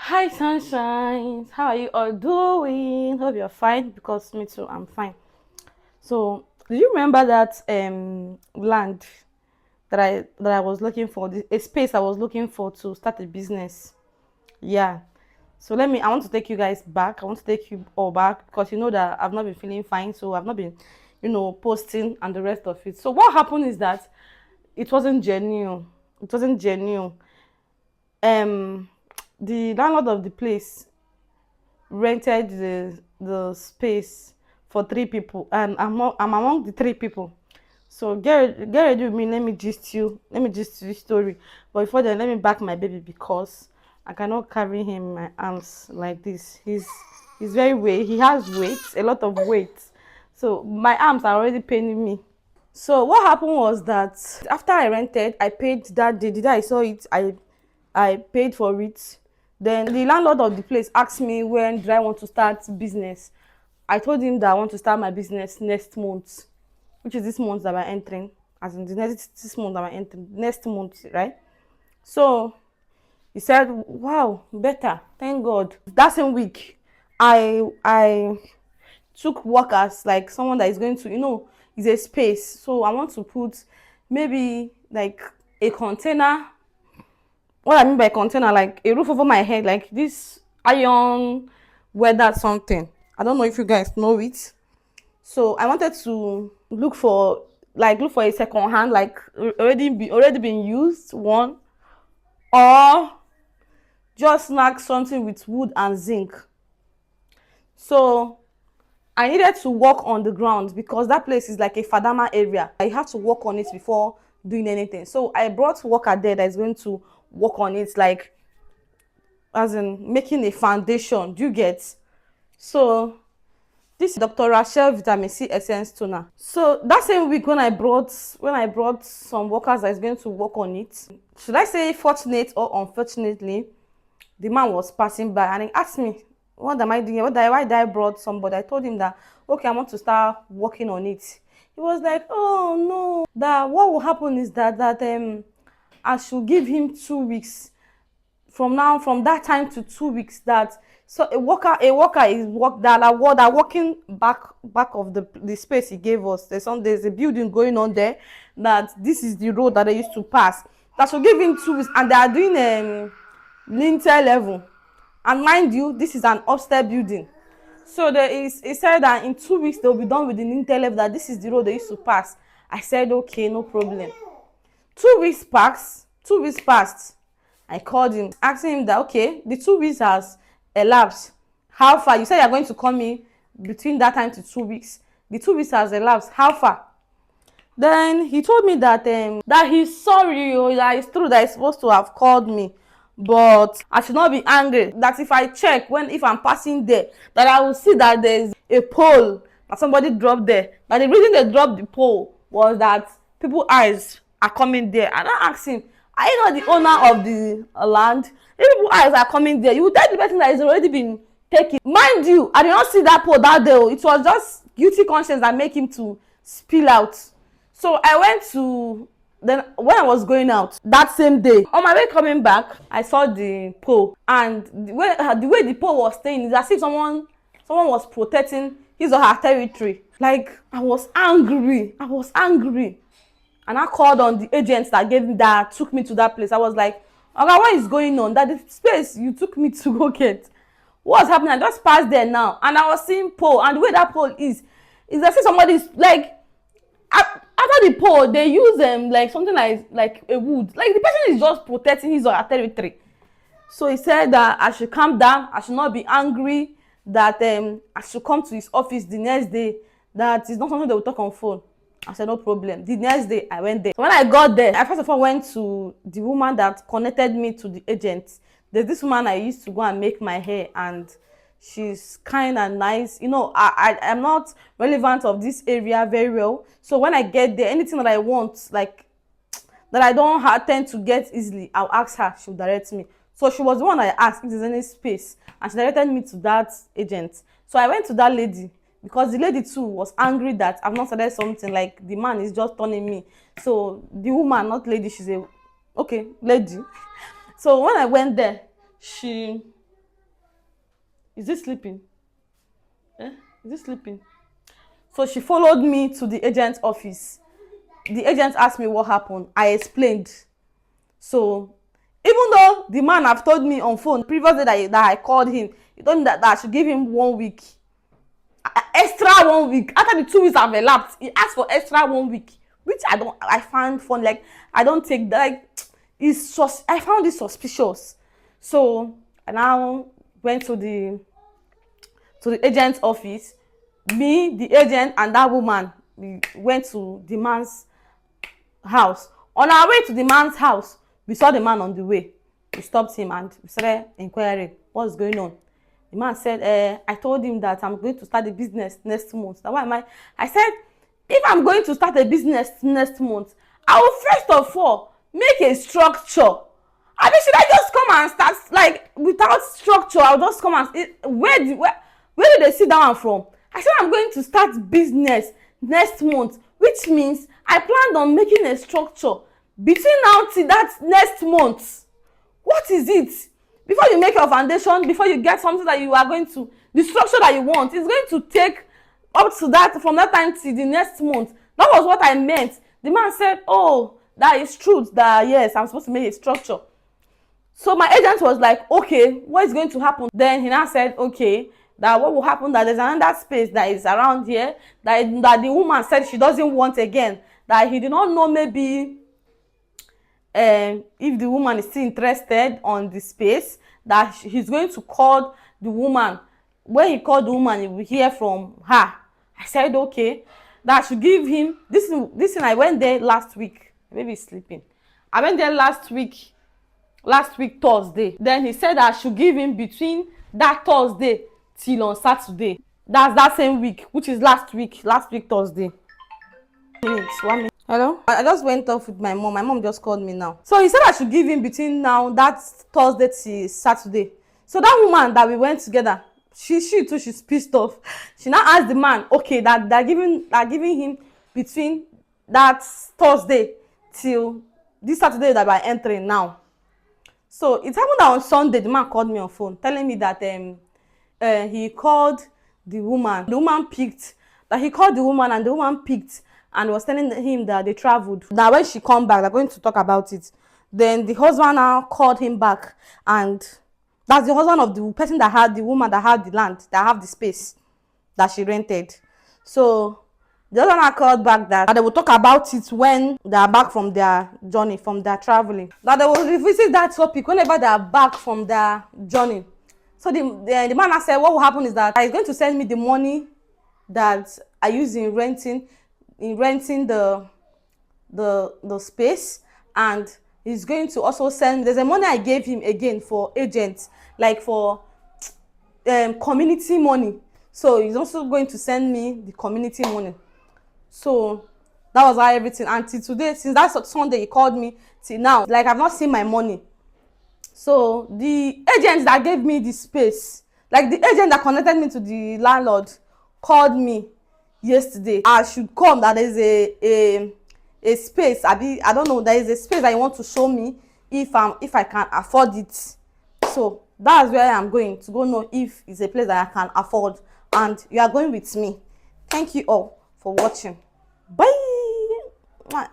Hi, sunshines. How are you all doing? Hope you're fine because me too, I'm fine. So, do you remember that land that I was looking for, a space I was looking for to start a business? Yeah. So I want to take you guys back. I want to take you all back because you know that I've not been feeling fine, so I've not been, posting and the rest of it. So what happened is that it wasn't genuine. It wasn't genuine. Um, the landlord of the place rented the space for three people, and I'm among the three people. So get ready with me. Let me gist you this story. But before then, let me back my baby because I cannot carry him in my arms like this. He's very weight. He has weight, a lot of weight. So my arms are already paining me. So what happened was that after I rented, I paid that day. The day I saw it, I paid for it. Then the landlord of the place asked me when did I want to start business. I told him that I want to start my business next month, which is this month that we're entering. As in the next this month that we're entering, next month, right? So he said, "Wow, better, thank God." That same week, I took workers, like someone that is going to, is a space. So I want to put maybe like a container. What I mean by container, like a roof over my head, like this iron weather something. I don't know if you guys know it. So I wanted to look for a second hand, like already been used one, or just snag something with wood and zinc. So I needed to walk on the ground because that place is like a Fadama area. I have to walk on it before doing anything. So I brought worker there that is going to work on it, like as in making a foundation. Do you get? So this is Dr. Rachel Vitamin C Essence Toner. So that same week when I brought some workers that is going to work on it, should I say fortunate or unfortunately, the man was passing by and he asked me, what am I doing? Why did I brought somebody? I told him that okay, I want to start working on it. He was like, oh no, that what will happen is that I should give him 2 weeks from that time to 2 weeks. That so a worker is working back of the space he gave us. There's a building going on there, that this is the road that they used to pass, that should give him 2 weeks, and they are doing lintel level. And mind you, this is an upstairs building. So he said that in 2 weeks they'll be done with the lintel level, that this is the road they used to pass. I said okay, no problem. 2 weeks passed. 2 weeks passed. I called him, asking him that okay, the 2 weeks has elapsed. How far? You said you're going to call me between that time to 2 weeks. The 2 weeks has elapsed. How far? Then he told me that he's sorry, that it's true that he's supposed to have called me, but I should not be angry. That if I check if I'm passing there, that I will see that there's a pole that somebody dropped there. That the reason they dropped the pole was that people's eyes are coming there. And I asked him, are you not the owner of the land? If people's eyes are coming there, you will tell the person that it's already been taken. Mind you, I did not see that pole that day. It was just guilty conscience that make him to spill out. So I went to, then when I was going out that same day, on my way coming back, I saw the pole, and the way the pole was staying is as if someone was protecting his or her territory. Like I was angry, and I called on the agents that took me to that place. I was like, okay, what is going on? That the space you took me to go get, what's happening? I just passed there now, and I was seeing pole, and the way that pole is as if somebody is like, after the pole they use like something like a wood, like the person is just protecting his or her territory. So he said that I should calm down, I should not be angry, that I should come to his office the next day, that it's not something they will talk on phone. I said no problem. The next day I went there. So when I got there, I first of all went to the woman that connected me to the agent. There's this woman I used to go and make my hair, and she's kind and nice. I'm not relevant of this area very well. So when I get there, anything that I want, like that I don't tend to get easily, I'll ask her. She'll direct me. So she was the one I asked if there's any space, and she directed me to that agent. So I went to that lady because the lady too was angry that I've not started something, like the man is just turning me. So the woman, not lady, she's a okay lady. So when I went there, she Is he sleeping? Eh? Is he sleeping? So she followed me to the agent's office. The agent asked me what happened. I explained. So even though the man have told me on phone previous day that I called him, he told me that I should give him 1 week. Extra 1 week. After the 2 weeks have elapsed, he asked for extra 1 week. Which I find fun. Like, I don't take that. Like, I found it suspicious. So I now went to the agent's office. Me, the agent, and that woman, we went to the man's house. On our way to the man's house, we saw the man on the way. We stopped him and we started inquiring what's going on. The man said, I told him that I'm going to start a business next month. Now, why am I said, if I'm going to start a business next month, I will first of all make a structure. I mean, should I just come and start, like, without structure? I'll just come and where did they sit down from? I said I'm going to start business next month, which means I planned on making a structure between now till that next month. What is it? Before you make your foundation, before you get something that you are going to, the structure that you want, it's going to take up to that, from that time till the next month. That was what I meant. The man said, oh, that is true, that yes, I'm supposed to make a structure. So my agent was like, okay, what is going to happen? Then he now said, okay, that what will happen, that there's another space that is around here that the woman said she doesn't want again, that he did not know maybe if the woman is still interested on the space, that he's going to call the woman. When he called the woman, he will hear from her. I said, okay, that I should give him this thing. I went there last week. Maybe he's sleeping. I went there last week Thursday. Then he said I should give him between that Thursday till on Saturday. That's that same week, which is last week Thursday. 1 minute. Hello? I just went off with my mom. My mom just called me now. So he said I should give him between now, that Thursday till Saturday. So that woman that we went together, she too, she's pissed off. She now asked the man, okay, that they're giving him between that Thursday till this Saturday that we're entering now. So it happened that on Sunday, the man called me on phone telling me that he called the woman. The woman picked, that he called the woman and the woman picked and was telling him that they traveled. Now when she come back, they're going to talk about it. Then the husband now called him back, and that's the husband of the person that had the woman that had the land, that have the space that she rented. So the other one called back that they will talk about it when they are back from their journey, from their traveling. That they will revisit that topic whenever they are back from their journey. So the man said, what will happen is that he's going to send me the money that I use in renting the space, and he's going to also send, there's a money I gave him again for agents, like for community money. So he's also going to send me the community money. So that was how everything, until today, since that Sunday he called me till now, like I've not seen my money. So the agent that gave me the space, like the agent that connected me to the landlord, called me yesterday. I should come, that there's a space, I don't know, there is a space that you want to show me if I can afford it. So that's where I'm going to go know if it's a place that I can afford, and you are going with me. Thank you all for watching. Bye.